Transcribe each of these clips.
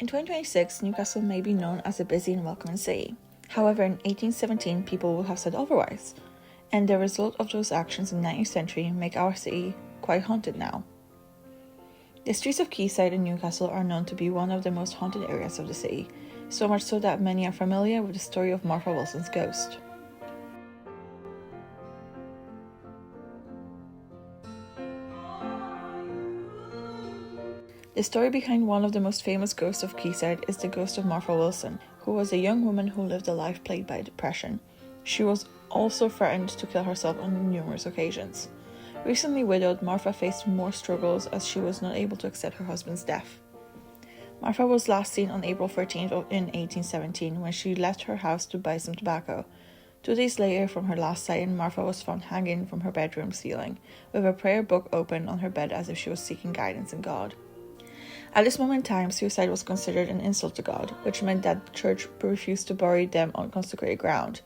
In 2026, Newcastle may be known as a busy and welcoming city. However, in 1817, people would have said otherwise, and the result of those actions in the 19th century make our city quite haunted now. The streets of Quayside in Newcastle are known to be one of the most haunted areas of the city, so much so that many are familiar with the story of Martha Wilson's ghost. The story behind one of the most famous ghosts of Quayside is the ghost of Martha Wilson, who was a young woman who lived a life plagued by depression. She was also threatened to kill herself on numerous occasions. Recently widowed, Martha faced more struggles as she was not able to accept her husband's death. Martha was last seen on April 13th in 1817 when she left her house to buy some tobacco. 2 days later, from her last sighting, Martha was found hanging from her bedroom ceiling, with a prayer book open on her bed as if she was seeking guidance in God. At this moment in time, suicide was considered an insult to God, which meant that the church refused to bury them on consecrated ground.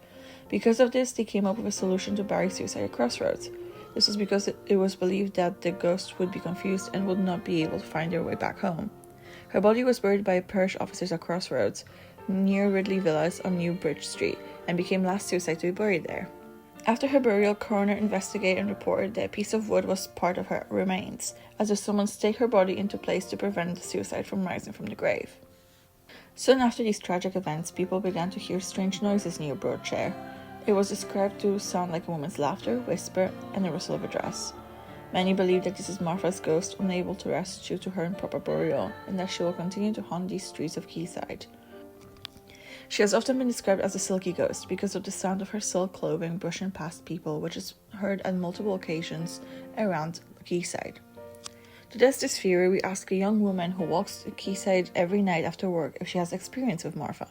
Because of this, they came up with a solution to bury suicide at crossroads. This was because it was believed that the ghost would be confused and would not be able to find their way back home. Her body was buried by parish officers at Crossroads, near Ridley Villas on New Bridge Street, and became last suicide to be buried there. After her burial, coroner investigated and reported that a piece of wood was part of her remains, as if someone staked her body into place to prevent the suicide from rising from the grave. Soon after these tragic events, people began to hear strange noises near Broadchair. It was described to sound like a woman's laughter, whisper, and the rustle of a dress. Many believe that this is Martha's ghost, unable to rest due to her improper burial, and that she will continue to haunt these streets of Quayside. She has often been described as a silky ghost because of the sound of her silk clothing brushing past people, which is heard on multiple occasions around Quayside. To test this theory, we ask a young woman who walks to Quayside every night after work if she has experience with Martha.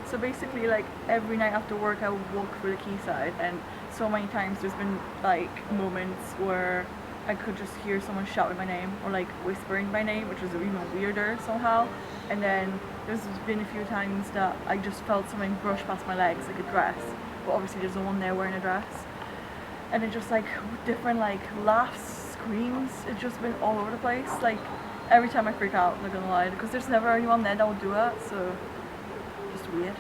So basically, like, every night after work I would walk through the Quayside, and so many times there's been like moments where I could just hear someone shouting my name or like whispering my name, which was even weirder somehow. And then there's been a few times that I just felt something brush past my legs, like a dress, but obviously there's no one there wearing a dress. And it just like different like laughs, screams, it's just been all over the place. Like every time I freak out, not gonna lie, because there's never anyone there that would do it, so just weird.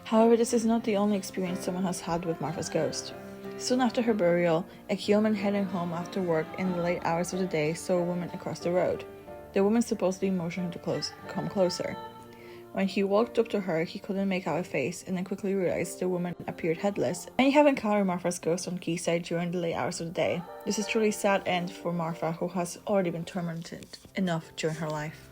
However, this is not the only experience someone has had with Martha's ghost. Soon after her burial, a Keelman heading home after work in the late hours of the day saw a woman across the road. The woman supposedly motioned him to come closer. When he walked up to her, he couldn't make out her face and then quickly realized the woman appeared headless. Many have encountered Martha's ghost on Quayside during the late hours of the day. This is truly a sad end for Martha, who has already been tormented enough during her life.